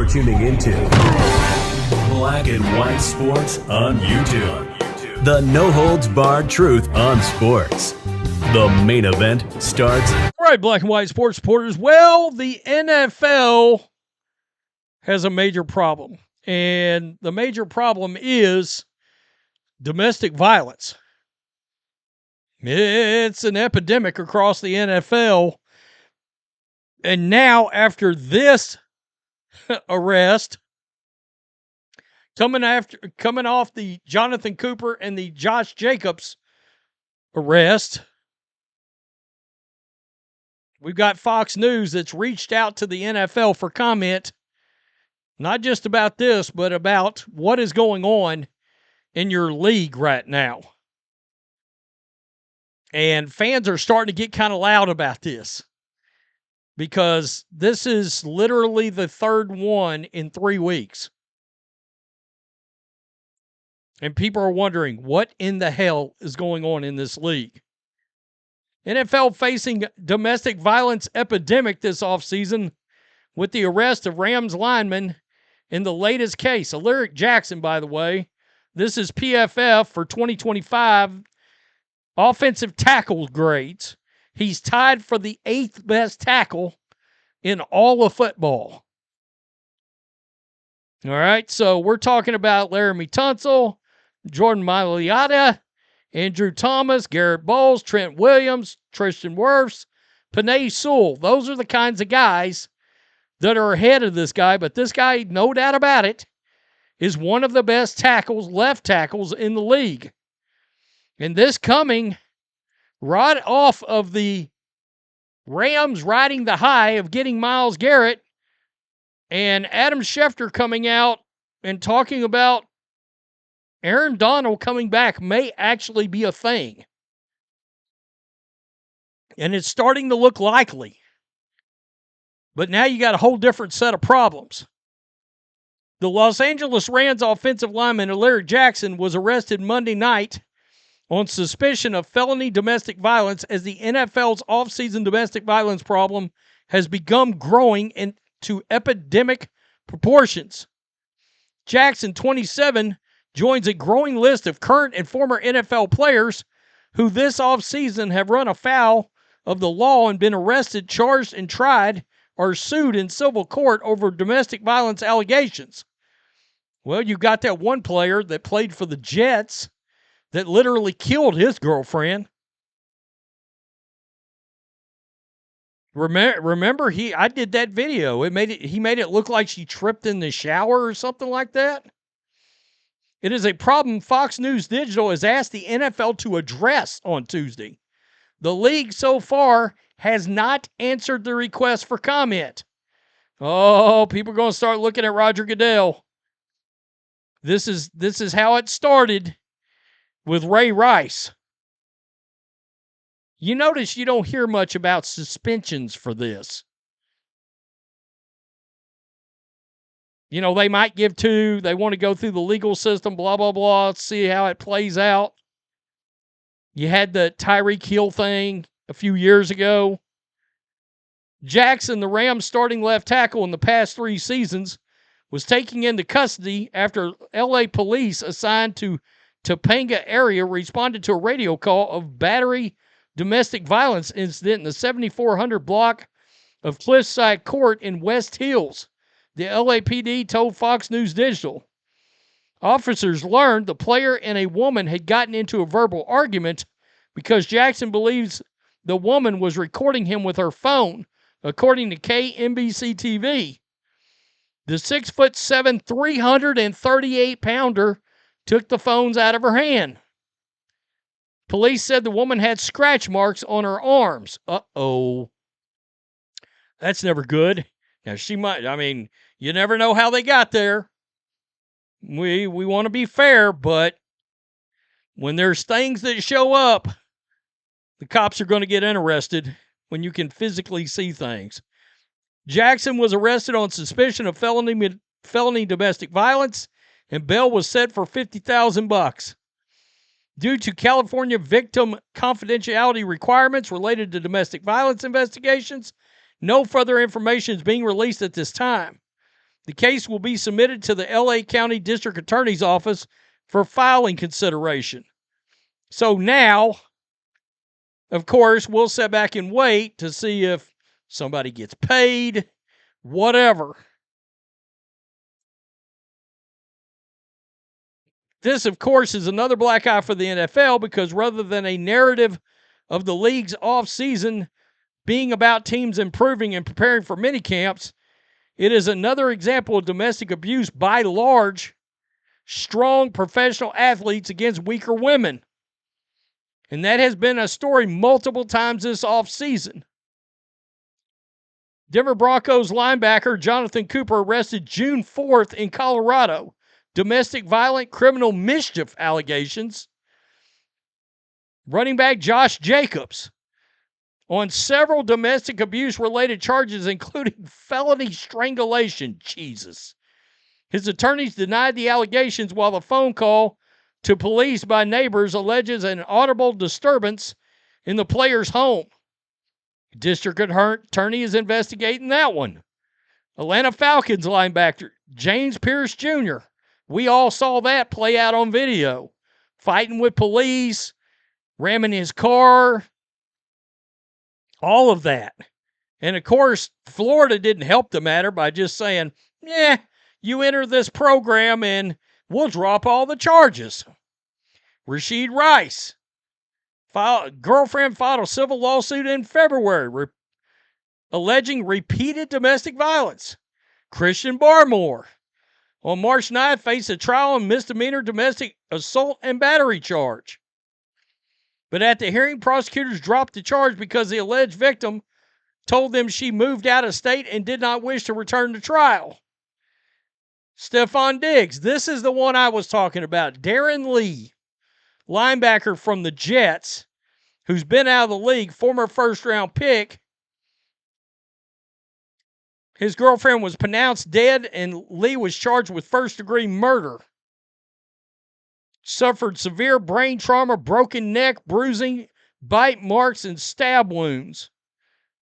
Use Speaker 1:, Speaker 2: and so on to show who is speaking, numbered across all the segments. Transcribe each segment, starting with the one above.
Speaker 1: You're tuning into Black and White Sports on YouTube. The no-holds-barred truth on sports. The main event starts.
Speaker 2: All right, Black and White Sports supporters. Well, the NFL has a major problem. And the major problem is domestic violence. It's an epidemic across the NFL. And now, after this arrest, coming off the Jonathan Cooper and the Josh Jacobs arrest, we've got Fox News that's reached out to the NFL for comment, not just about this, but about what is going on in your league right now. And fans are starting to get kind of loud about this because this is literally the third one in 3 weeks. And people are wondering, what in the hell is going on in this league? NFL facing domestic violence epidemic this offseason with the arrest of Rams lineman in the latest case. Alaric Jackson, by the way. This is PFF for 2025 offensive tackle grades. He's tied for the 8th best tackle in all of football. All right, so we're talking about Laramie Tunsil, Jordan Mailata, Andrew Thomas, Garrett Bowles, Trent Williams, Tristan Wirfs, Penei Sewell. Those are the kinds of guys that are ahead of this guy, but this guy, no doubt about it, is one of the best tackles, left tackles in the league. And this coming right off of the Rams riding the high of getting Myles Garrett and Adam Schefter coming out and talking about Aaron Donald coming back may actually be a thing. And it's starting to look likely. But now you got a whole different set of problems. The Los Angeles Rams offensive lineman Alaric Jackson was arrested Monday night on suspicion of felony domestic violence as the NFL's offseason domestic violence problem has begun growing into epidemic proportions. Jackson, 27, joins a growing list of current and former NFL players who this offseason have run afoul of the law and been arrested, charged, and tried or sued in civil court over domestic violence allegations. Well, you got that one player that played for the Jets that literally killed his girlfriend. Remember, I did that video. He made it look like she tripped in the shower or something like that. It is a problem Fox News Digital has asked the NFL to address on Tuesday. The league so far has not answered the request for comment. Oh, people are going to start looking at Roger Goodell. This is how it started with Ray Rice. You notice you don't hear much about suspensions for this. You know, they might give 2. They want to go through the legal system, blah, blah, blah, see how it plays out. You had the Tyreek Hill thing a few years ago. Jackson, the Rams starting left tackle in the past 3 seasons, was taken into custody after L.A. police assigned to Topanga area responded to a radio call of battery domestic violence incident in the 7400 block of Cliffside Court in West Hills. The LAPD told Fox News Digital. Officers learned the player and a woman had gotten into a verbal argument because Jackson believes the woman was recording him with her phone, according to KNBC-TV. The 6'7", 338-pounder took the phones out of her hand. Police said the woman had scratch marks on her arms. Uh-oh. That's never good. Now, you never know how they got there. We want to be fair, but when there's things that show up, the cops are going to get interested when you can physically see things. Jackson was arrested on suspicion of felony domestic violence, and bail was set for $50,000. Due to California victim confidentiality requirements related to domestic violence investigations, no further information is being released at this time. The case will be submitted to the LA County District Attorney's Office for filing consideration. So now, of course, we'll sit back and wait to see if somebody gets paid, whatever. This, of course, is another black eye for the NFL because rather than a narrative of the league's offseason being about teams improving and preparing for minicamps, it is another example of domestic abuse by large, strong professional athletes against weaker women. And that has been a story multiple times this offseason. Denver Broncos linebacker Jonathan Cooper arrested June 4th in Colorado. Domestic violent criminal mischief allegations. Running back Josh Jacobs on several domestic abuse-related charges, including felony strangulation. Jesus. His attorneys denied the allegations while the phone call to police by neighbors alleges an audible disturbance in the player's home. District attorney is investigating that one. Atlanta Falcons linebacker James Pierce Jr. We all saw that play out on video. Fighting with police, ramming his car, all of that. And of course, Florida didn't help the matter by just saying, you enter this program and we'll drop all the charges. Rashid Rice, girlfriend filed a civil lawsuit in February alleging repeated domestic violence. Christian Barmore, on March 9th, faced a trial on misdemeanor domestic assault and battery charge. But at the hearing, prosecutors dropped the charge because the alleged victim told them she moved out of state and did not wish to return to trial. Stephon Diggs, this is the one I was talking about. Darren Lee, linebacker from the Jets, who's been out of the league, former first-round pick. His girlfriend was pronounced dead, and Lee was charged with first-degree murder. Suffered severe brain trauma, broken neck, bruising, bite marks, and stab wounds.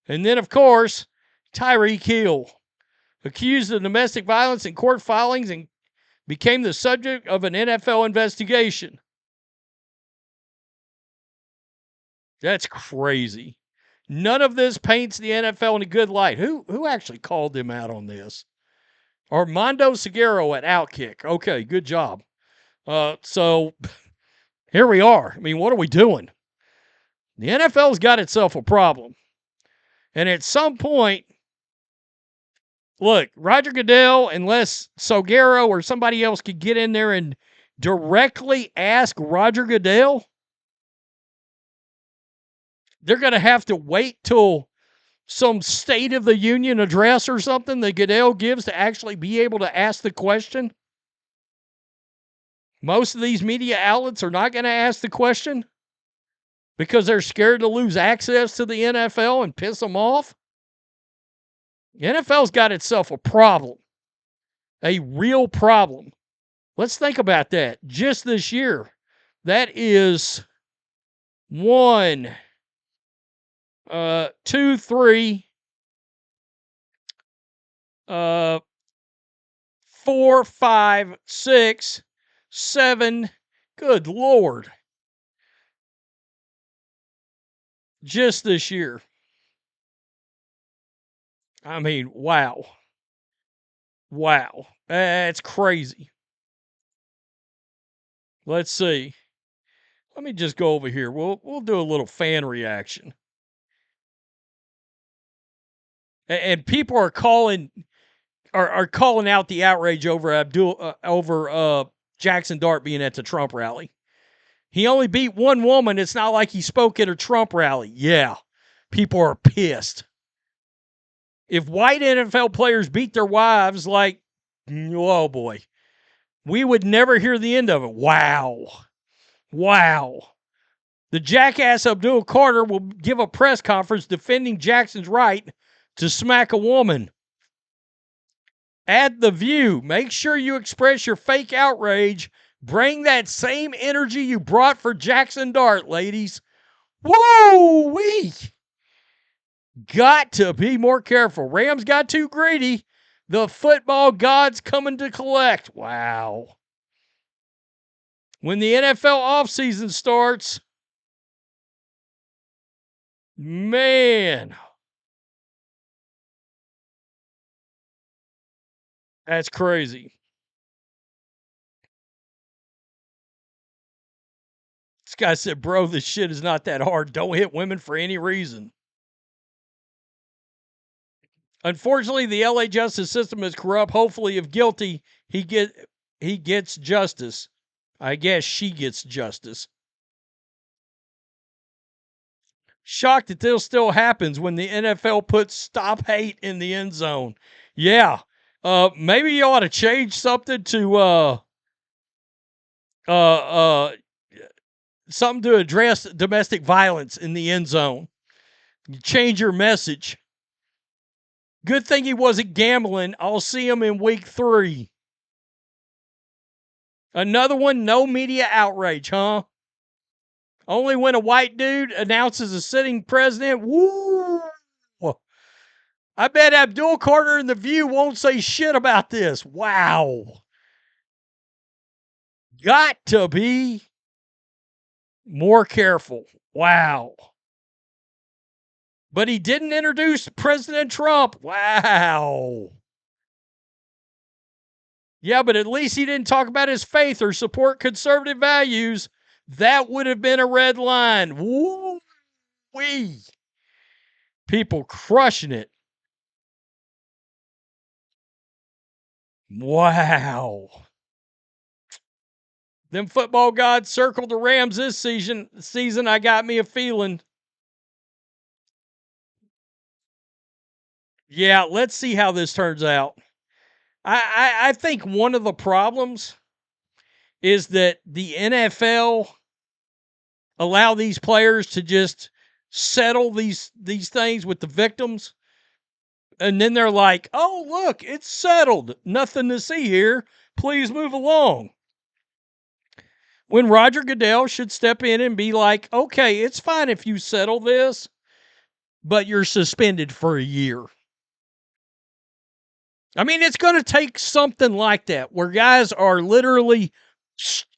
Speaker 2: And then, of course, Tyreek Hill, accused of domestic violence in court filings and became the subject of an NFL investigation. That's crazy. None of this paints the NFL in a good light. Who actually called them out on this? Armando Seguero at Outkick. Okay, good job. So here we are. I mean, what are we doing? The NFL's got itself a problem. And at some point, look, Roger Goodell, unless Seguero or somebody else could get in there and directly ask Roger Goodell, they're going to have to wait till some State of the Union address or something that Goodell gives to actually be able to ask the question. Most of these media outlets are not going to ask the question because they're scared to lose access to the NFL and piss them off. The NFL's got itself a problem, a real problem. Let's think about that. Just this year, that is 1, 2, 3, 4, 5, 6, 7. Good Lord. Just this year. I mean, wow. Wow. That's crazy. Let's see. Let me just go over here. We'll do a little fan reaction. And people are calling out the outrage over Jaxson Dart being at the Trump rally. He only beat one woman. It's not like he spoke at a Trump rally. Yeah, people are pissed. If white NFL players beat their wives, like, oh boy, we would never hear the end of it. Wow. The jackass Abdul Carter will give a press conference defending Jackson's right to smack a woman. Add The View. Make sure you express your fake outrage. Bring that same energy you brought for Jaxson Dart, ladies. Woo-wee! Got to be more careful. Rams got too greedy. The football gods coming to collect. Wow. When the NFL offseason starts, man, that's crazy. This guy said, bro, this shit is not that hard. Don't hit women for any reason. Unfortunately, the LA justice system is corrupt. Hopefully, if guilty, he gets justice. I guess she gets justice. Shocked that this still happens when the NFL puts stop hate in the end zone. Yeah. Maybe you ought to change something to something to address domestic violence in the end zone. You change your message. Good thing he wasn't gambling. I'll see him in week 3. Another one, no media outrage, huh? Only when a white dude announces a sitting president. Woo! I bet Abdul Carter and The View won't say shit about this. Wow. Got to be more careful. Wow. But he didn't introduce President Trump. Wow. Yeah, but at least he didn't talk about his faith or support conservative values. That would have been a red line. Woo-wee. People crushing it. Wow. Them football gods circled the Rams this season. I got me a feeling. Yeah, let's see how this turns out. I think one of the problems is that the NFL allow these players to just settle these things with the victims. And then they're like, oh, look, it's settled. Nothing to see here. Please move along. When Roger Goodell should step in and be like, okay, it's fine if you settle this, but you're suspended for a year. I mean, it's going to take something like that where guys are literally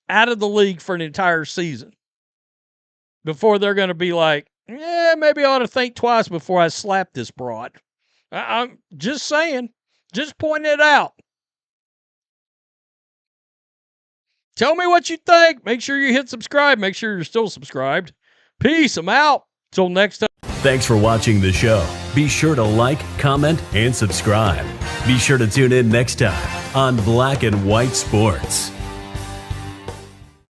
Speaker 2: out of the league for an entire season before they're going to be like, yeah, maybe I ought to think twice before I slap this broad. I'm just saying, just pointing it out. Tell me what you think. Make sure you hit subscribe. Make sure you're still subscribed. Peace. I'm out. Till next time.
Speaker 1: Thanks for watching the show. Be sure to like, comment, and subscribe. Be sure to tune in next time on Black and White Sports.